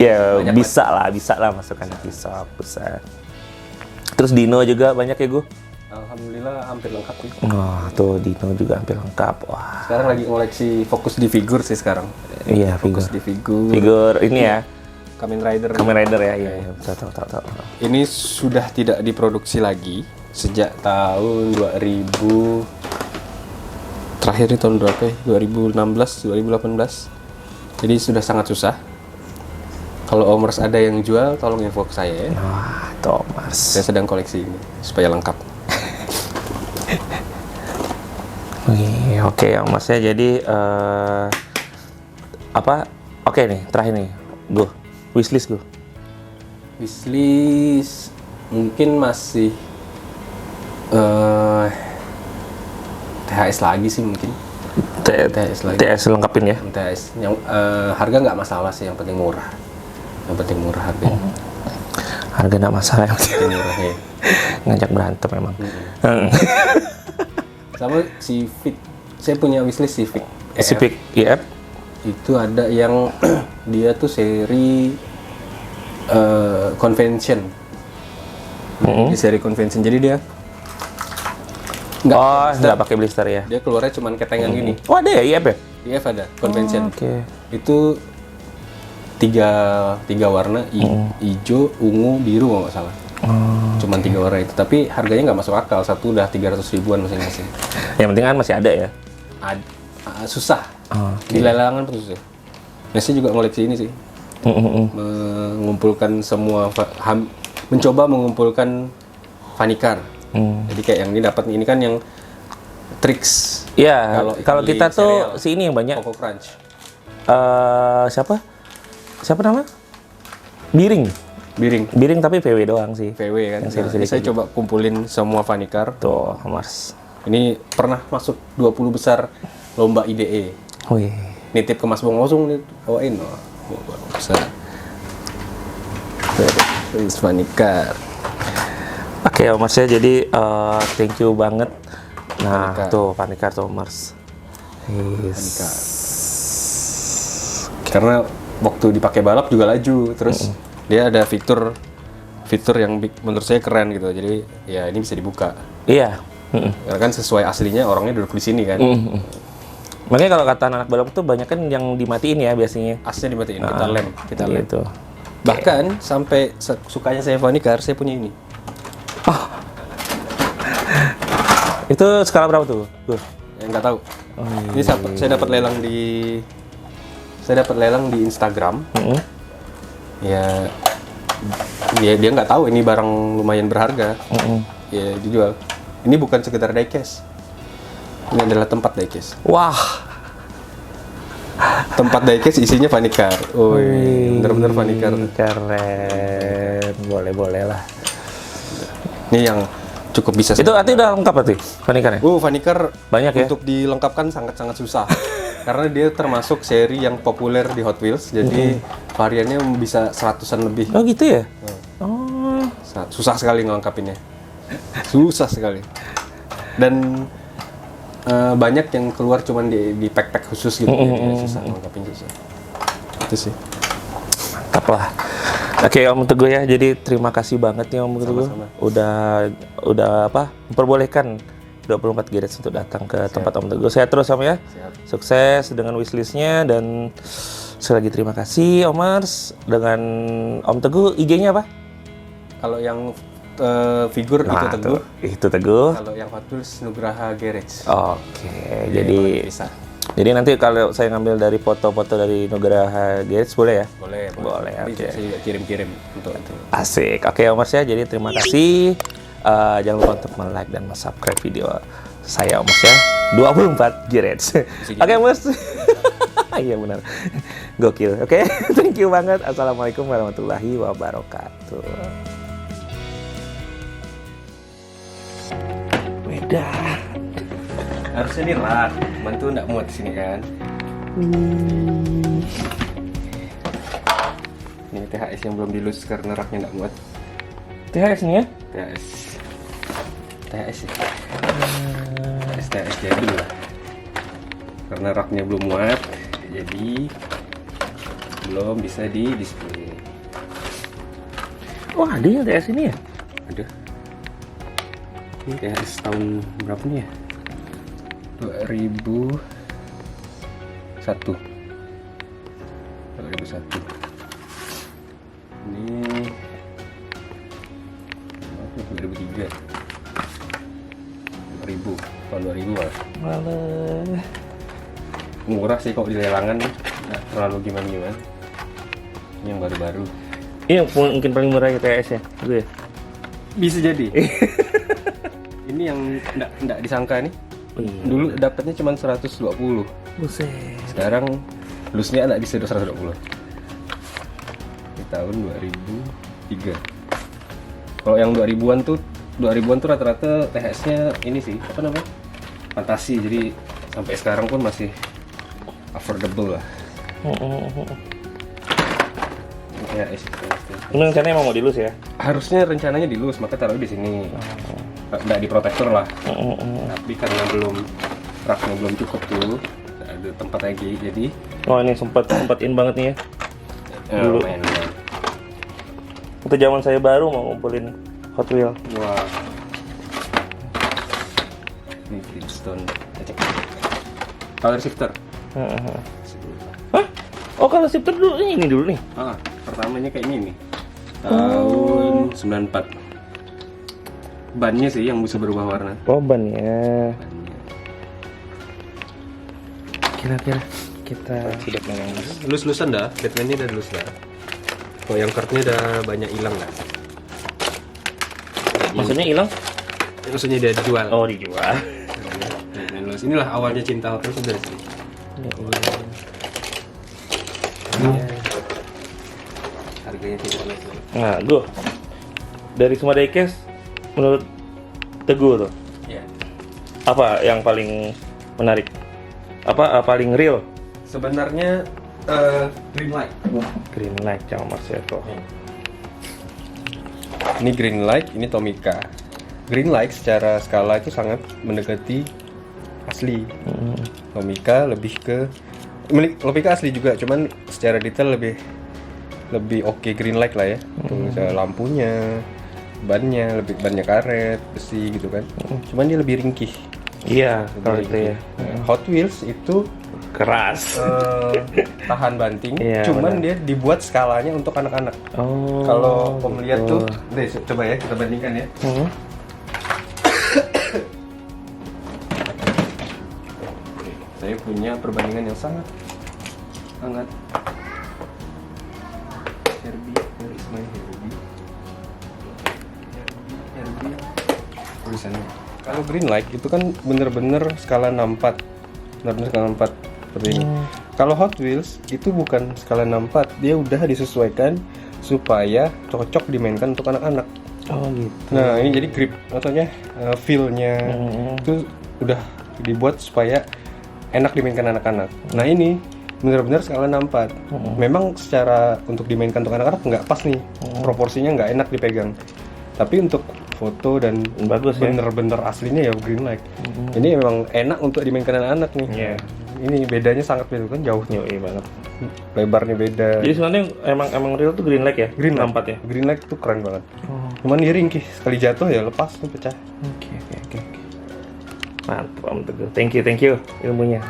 Ya bisa lah masuk anak Gisok, bisa. Terus Dino juga banyak ya gue. Alhamdulillah hampir lengkap nih. Wah, tuh Dino juga hampir lengkap. Wah. Sekarang lagi ngoleksi, fokus di figur sih sekarang. Iya, Fokus di figur. Figur ini ya. Kamen Rider. Kamen Rider ya, iya. Tahu. Ini sudah tidak diproduksi lagi sejak tahun 2000. Terakhir ini tahun berapa ya? 2016, 2018. Jadi sudah sangat susah. Kalau Omers ada yang jual, tolong info ke saya ya. Wah, Thomas. Saya sedang koleksi ini supaya lengkap. Oke ya Mas ya, jadi oke nih terakhir nih gue wishlist gue. Wishlist mungkin masih THS lagi sih mungkin. THS lagi. THS lengkapin ya. THS yang harga nggak masalah sih, yang penting murah. Yang penting murah harganya. Harga nggak masalah, yang penting Murah ya. ngajak berantem memang. Sama Civic, saya punya wishlist Civic. Civic EF Itu ada yang dia tuh seri convention. Di seri convention, jadi dia nggak pakai blister ya. dia keluarnya cuman ketengan gini. Oh ada ya EF ya? IF ada convention. Oke. Itu tiga warna, hijau, ungu, biru kalau nggak salah. Cuman 3 warna itu, tapi harganya nggak masuk akal. Satu udah 300 ribuan masing-masing. Yang penting kan masih ada ya. Susah. Di lelangan pun susah. Nah, saya juga ngoleksi ini sih. Mengumpulkan semua, mencoba mengumpulkan funny car. Jadi kayak yang ini dapat ini kan yang tricks. Iya. Kalau di kita tuh serial, si ini yang banyak. Coco Crunch. Siapa nama? Biring tapi VW doang sih. VW kan. Yang seri-seri Saya coba kumpulin semua funny car. Tuh, Mars. Ini pernah masuk 20 besar lomba IDE. Wih. Nitip ke Mas Bong langsung bawain. Bisa. Terus funny car. Oke, Mars ya. Jadi thank you banget. Nah, Panikar. tuh Panikar tuh Mars. Panikar. Karena waktu dipakai balap juga laju, terus dia ada fitur yang menurut saya keren gitu. Jadi ya ini bisa dibuka. Iya. Karena kan sesuai aslinya orangnya duduk di sini kan. Makanya kalau kata anak balap tuh banyak kan yang dimatiin ya biasanya. Aslinya dimatiin, kita lem. Gitu. Bahkan sampai sukanya saya funny car, saya punya ini. Itu skala berapa tuh? Yang nggak tahu. Ini saya dapat lelang di Instagram. Ya dia nggak tahu ini barang lumayan berharga. Ya dijual. Ini bukan sekedar diecast. Ini adalah tempat diecast. Wah. Tempat diecast isinya funny car. Bener-bener funny car. Keren. Boleh lah. Ini yang cukup bisa. Itu artinya udah lengkap berarti fanikernya? Faniker Banyak ya? untuk dilengkapkan sangat-sangat susah. Karena dia termasuk seri yang populer di Hot Wheels, jadi variannya bisa 100-an lebih. Oh gitu ya? Oh. Susah sekali ngelengkapinnya. Susah sekali. Dan banyak yang keluar cuman di pack-pack khusus gitu, jadi susah ngelengkapin susah. Itu sih. Mantap lah. Oke Om Teguh ya, jadi terima kasih banget nih Om Teguh. Udah memperbolehkan 24 Garage untuk datang ke tempat Om Teguh. Sehat terus Om ya. Siap. Sukses dengan wishlistnya dan sekali lagi terima kasih Omers. Dengan Om Teguh IG-nya apa? Kalau yang figur itu Teguh. Itu Teguh. Kalau yang Hot Wheels Nugraha Garage. Oke, jadi bisa. Jadi nanti kalau saya ngambil dari foto-foto dari Nugraha Garage boleh ya? Boleh, Nanti oke. saya kirim-kirim untuk itu. Asik. Oke Omers ya, jadi terima kasih. Jangan lupa untuk like dan subscribe video saya Omers ya. 24 Garage. Oke Omers. Iya benar. Gokil. Oke, thank you banget. Assalamualaikum warahmatullahi wabarakatuh. Beda. Harusnya nih rak, bantu nggak muat di sini kan? Ini THS yang belum dilus karena raknya nggak muat. THS nih ya? THS ya? THS jadi lah. Karena raknya belum muat, jadi belum bisa di display. Wah, ada yang THS ini ya? Ada. Ini THS tahun berapa nih ya? 2001. 2001. Ini 2003. 2000, tahun 2000 malah. Murah sih kok di lelangan, nggak terlalu gimana-gimana. Ini yang baru-baru. Ini mungkin paling murah ya THS ya? Gitu ya? Bisa jadi. Ini yang nggak disangka nih. Dulu dapatnya cuma 120. Buset. Sekarang lusnya anak bisa 120. Di tahun 2003. Kalau yang 2000-an tuh rata-rata THS-nya ini sih, apa namanya? Fantasi. Jadi sampai sekarang pun masih affordable lah. THS. Ini rencananya emang mau dilus ya? Harusnya rencananya dilus, maka taruh di sini. Nggak di protektor lah. Tapi karena raknya belum cukup tuh, nggak ada tempat lagi, jadi Oh ini sempat in banget nih ya. Dulu. main. Itu zaman saya baru mau ngumpulin Hot Wheels. Wah. Ini Flintstone. Cek. Power shifter. Hah? Oh kalau shifter dulu ini dulu nih. Pertamanya kayak ini nih. Tahun 94. Bannya sih yang bisa berubah warna. Oh ban ya. Bannya. Kira-kira kita Sudah lus-lusan dah. Batman-nya udah lus dah. Oh yang kartnya udah banyak hilang dah. maksudnya hilang? Maksudnya dia dijual. Oh dijual. Batman lus. Inilah awalnya cinta Hot Wheels udah sih. Harganya sih boleh. Nah, gue dari semua diecast menurut Teguh tuh Iya. apa yang paling menarik? Apa paling real? Sebenarnya green light. Green Light sama Marcelo. Ini green light, ini Tomica. Green light secara skala itu sangat mendekati asli. Tomica lebih ke Tomica asli juga, cuman secara detail lebih oke green light lah ya. Misalnya lampunya, bannya karet, besi gitu kan. Cuman dia lebih ringkih. Iya, kalau itu ya. Hot Wheels itu Keras. tahan banting, Iya, cuman benar. dia dibuat skalanya untuk anak-anak. Oh. Kalau Om lihat gitu. tuh, deh coba ya kita bandingkan ya. Saya punya perbandingan yang sangat Herbie, where is my Herbie, tulisannya. Kalau green light itu kan bener-bener skala 64, bener-bener skala 4 seperti ini. Kalau Hot Wheels itu bukan skala 64, dia udah disesuaikan supaya cocok dimainkan untuk anak-anak. Oh gitu. Nah ini jadi grip, maksudnya feel-nya itu udah dibuat supaya enak dimainkan anak-anak. Nah ini benar-benar skala 64. Memang secara untuk dimainkan untuk anak-anak nggak pas nih, proporsinya nggak enak dipegang. Tapi untuk foto dan Bagus ya. bener-bener aslinya ya green light. Ini memang enak untuk dimainkan anak-anak nih. Iya. Ini bedanya sangat beda kan, jauh Yoi banget. lebarnya beda. Jadi sebenarnya emang real tuh green light ya? Green light 64 ya? Green light tuh keren banget. Cuman dia ringkih, sekali jatuh ya lepas tuh pecah. Oke. Mantap Om Teguh. Thank you ilmunya.